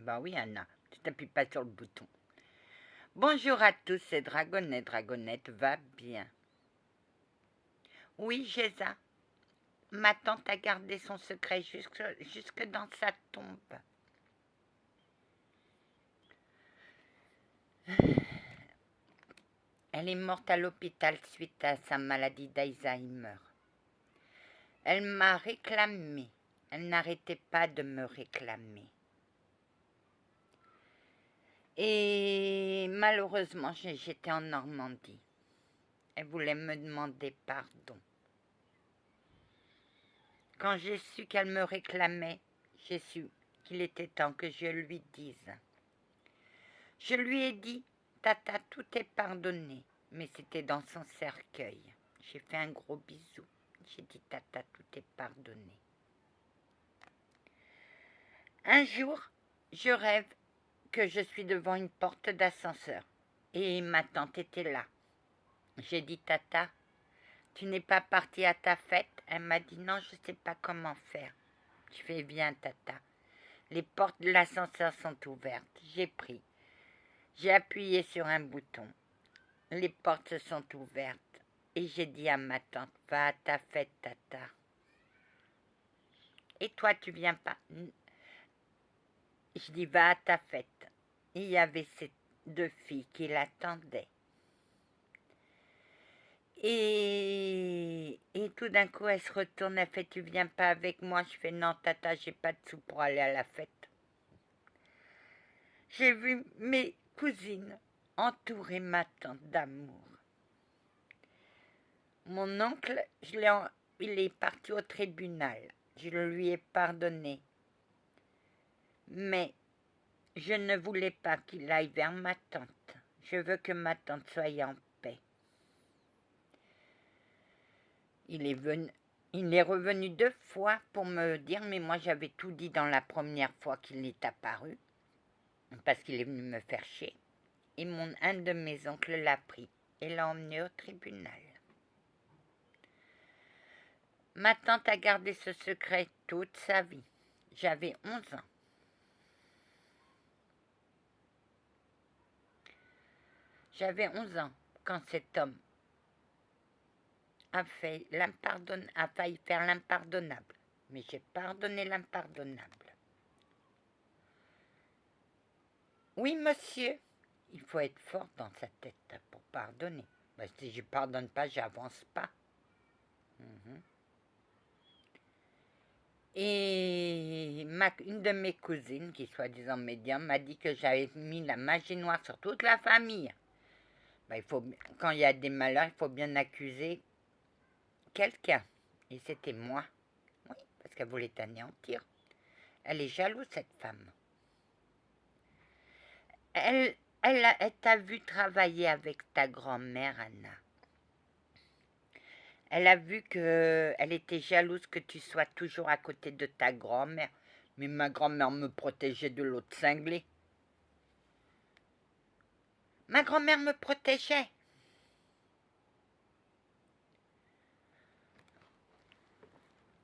Bah oui, Anna, tu t'appuies pas sur le bouton. Bonjour à tous, c'est Dragonette. Dragonette va bien. Oui, Géza. Ma tante a gardé son secret jusque dans sa tombe. Elle est morte à l'hôpital suite à sa maladie d'Alzheimer. Elle m'a réclamé. Elle n'arrêtait pas de me réclamer. Et malheureusement, j'étais en Normandie. Elle voulait me demander pardon. Quand j'ai su qu'elle me réclamait, j'ai su qu'il était temps que je lui dise. Je lui ai dit, Tata, tout est pardonné, mais c'était dans son cercueil. J'ai fait un gros bisou. J'ai dit, Tata, tout est pardonné. Un jour, je rêve que je suis devant une porte d'ascenseur et ma tante était là. J'ai dit, Tata, tu n'es pas partie à ta fête? Elle m'a dit, non, je ne sais pas comment faire. Je fais, viens, Tata. Les portes de l'ascenseur sont ouvertes. J'ai pris. J'ai appuyé sur un bouton. Les portes se sont ouvertes. Et j'ai dit à ma tante, va à ta fête, Tata. Et toi, tu viens pas? Je dis, va à ta fête. Il y avait ces deux filles qui l'attendaient. Et tout d'un coup, elle se retourne, elle fait, tu viens pas avec moi? Je fais, non, Tata, j'ai pas de sous pour aller à la fête. J'ai vu mes cousines entourer ma tante d'amour. Mon oncle, il est parti au tribunal. Je lui ai pardonné. Mais je ne voulais pas qu'il aille vers ma tante. Je veux que ma tante soit en paix. Il est revenu 2 fois pour me dire, mais moi j'avais tout dit dans la première fois qu'il est apparu, parce qu'il est venu me faire chier. Et un de mes oncles l'a pris et l'a emmené au tribunal. Ma tante a gardé ce secret toute sa vie. J'avais 11 ans. J'avais 11 ans quand cet homme a failli faire l'impardonnable. Mais j'ai pardonné l'impardonnable. Oui, monsieur. Il faut être fort dans sa tête pour pardonner. Ben, si je ne pardonne pas, j'avance pas. Et une de mes cousines, qui soi-disant médium, m'a dit que j'avais mis la magie noire sur toute la famille. Ben, quand il y a des malheurs, il faut bien accuser quelqu'un. Et c'était moi. Oui, parce qu'elle voulait t'anéantir. Elle est jalouse, cette femme. Elle t'a vu travailler avec ta grand-mère, Anna. Elle a vu qu'elle était jalouse que tu sois toujours à côté de ta grand-mère. Mais ma grand-mère me protégeait de l'autre cinglé. Ma grand-mère me protégeait.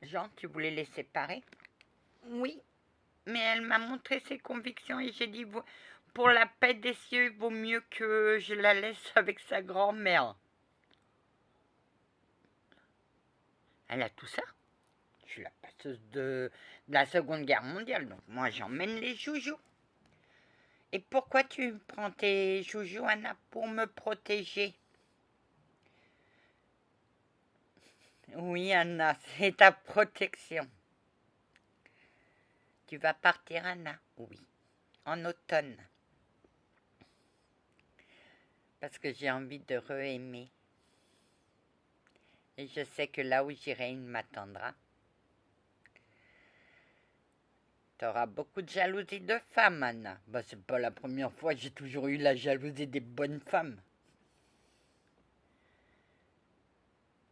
Jean, tu voulais les séparer? Oui, mais elle m'a montré ses convictions et j'ai dit, pour la paix des cieux, il vaut mieux que je la laisse avec sa grand-mère. Elle a tout ça. Je suis la passeuse de la Seconde Guerre mondiale, donc moi j'emmène les joujoux. Et pourquoi tu prends tes joujoux, Anna? Pour me protéger. Oui, Anna, c'est ta protection. Tu vas partir, Anna? Oui, en automne. Parce que j'ai envie de re-aimer. Et je sais que là où j'irai, il m'attendra. T'auras beaucoup de jalousie de femmes, Anna. Bah, c'est pas la première fois, j'ai toujours eu la jalousie des bonnes femmes.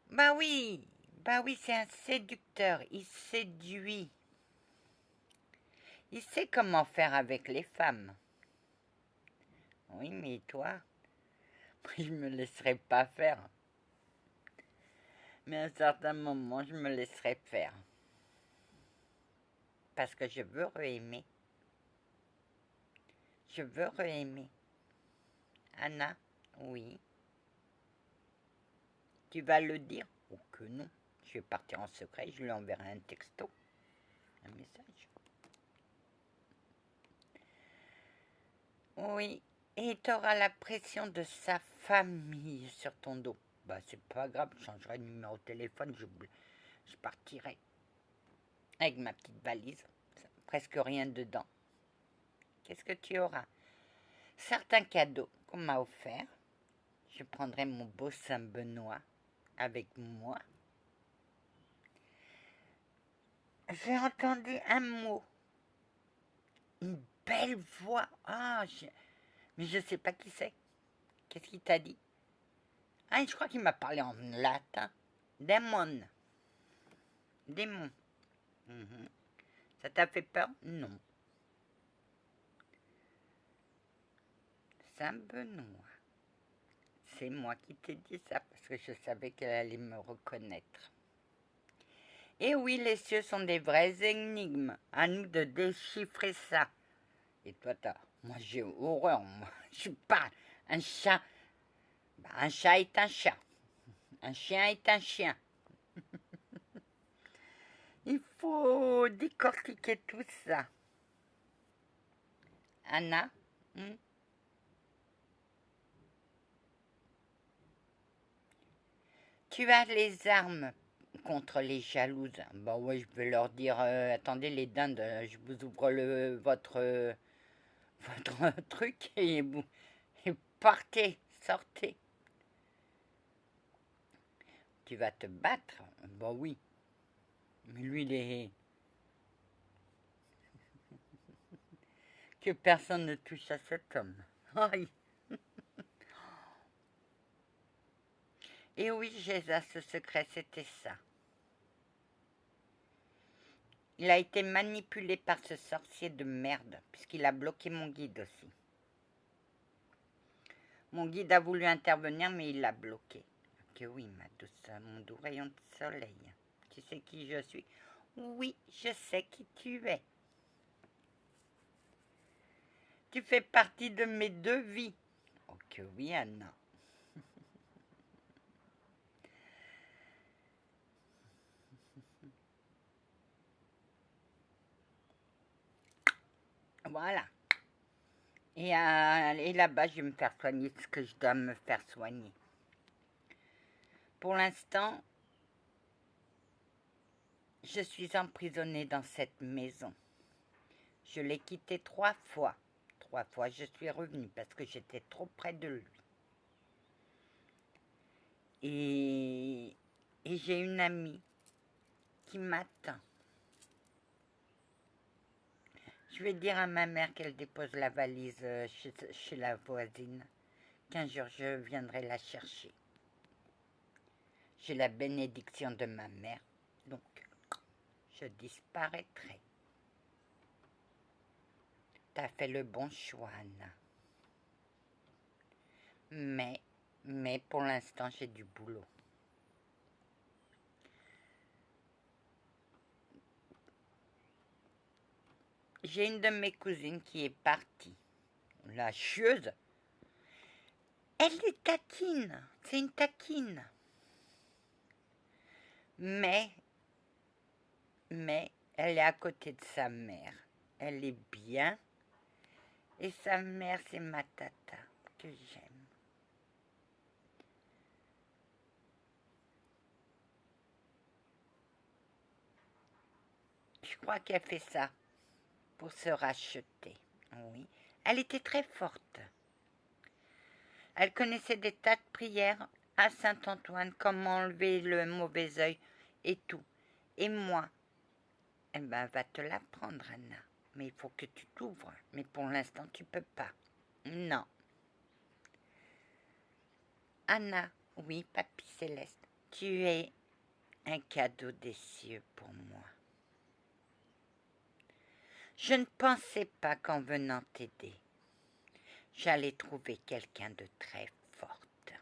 Bah oui, c'est un séducteur, il séduit. Il sait comment faire avec les femmes. Oui, mais toi, je me laisserai pas faire. Mais à un certain moment, je me laisserai faire. Parce que je veux re-aimer. Je veux re-aimer. Anna, oui. Tu vas le dire? Oh que non. Je vais partir en secret, je lui enverrai un texto. Un message. Oui. Et tu auras la pression de sa famille sur ton dos. Bah c'est pas grave, je changerai de numéro de téléphone, je partirai. Avec ma petite valise. Presque rien dedans. Qu'est-ce que tu auras? Certains cadeaux qu'on m'a offerts. Je prendrai mon beau Saint-Benoît avec moi. J'ai entendu un mot. Une belle voix. Mais je sais pas qui c'est. Qu'est-ce qu'il t'a dit? Ah, je crois qu'il m'a parlé en latin. Démon. Démon. Mhm. Ça t'a fait peur? Non. Saint-Benoît. C'est moi qui t'ai dit ça parce que je savais qu'elle allait me reconnaître. Et oui, les cieux sont des vraies énigmes. À nous de déchiffrer ça. Et toi, moi j'ai horreur. Moi. Je parle. Un chat. Un chat est un chat. Un chien est un chien. Il faut décortiquer tout ça. Anna, tu as les armes contre les jalouses. Bah ouais, je vais leur dire, attendez les dindes, je vous ouvre votre truc et partez, sortez. Tu vas te battre? Bah oui. Mais lui, il est... Que personne ne touche à cet homme. Aïe. Et oui, Jésus, ce secret, c'était ça. Il a été manipulé par ce sorcier de merde, puisqu'il a bloqué mon guide aussi. Mon guide a voulu intervenir, mais il l'a bloqué. Que oui, ma douce, mon doux rayon de soleil. Tu sais qui je suis? Oui, je sais qui tu es. Tu fais partie de mes deux vies. Oh que oui, Anna. Voilà. Et là-bas, je vais me faire soigner ce que je dois me faire soigner. Pour l'instant, je suis emprisonnée dans cette maison. Je l'ai quittée 3 fois. 3 fois, je suis revenue parce que j'étais trop près de lui. Et j'ai une amie qui m'attend. Je vais dire à ma mère qu'elle dépose la valise chez la voisine. Qu'un jour, je viendrai la chercher. J'ai la bénédiction de ma mère, donc je disparaîtrai. T'as fait le bon choix, Anna. Mais pour l'instant, j'ai du boulot. J'ai une de mes cousines qui est partie. La chieuse. Elle est taquine. C'est une taquine. Mais elle est à côté de sa mère. Elle est bien. Et sa mère, c'est ma tata que j'aime. Je crois qu'elle fait ça pour se racheter. Oui. Elle était très forte. Elle connaissait des tas de prières à Saint-Antoine, comment enlever le mauvais œil et tout. Et moi, va te l'apprendre, Anna. Mais il faut que tu t'ouvres. Mais pour l'instant, tu peux pas. Non. Anna, oui, Papy Céleste, tu es un cadeau des cieux pour moi. Je ne pensais pas qu'en venant t'aider, j'allais trouver quelqu'un de très forte.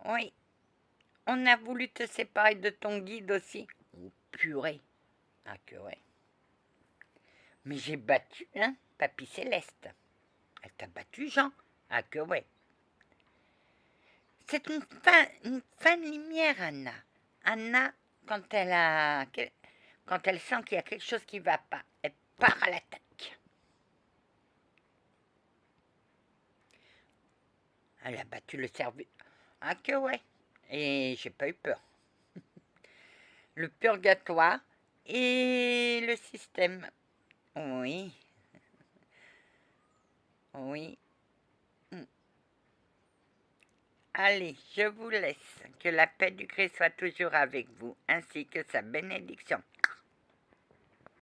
Oui, on a voulu te séparer de ton guide aussi. Oh, purée. Ah que ouais. Mais j'ai battu, hein, Papy Céleste. Elle t'a battu, Jean? Ah que ouais. C'est une fin de lumière, Anna. Anna, quand elle sent qu'il y a quelque chose qui ne va pas, elle part à l'attaque. Elle a battu le cerveau. Ah que ouais. Et j'ai pas eu peur. Le purgatoire et le système. Oui. Oui. Allez, je vous laisse. Que la paix du Christ soit toujours avec vous, ainsi que sa bénédiction.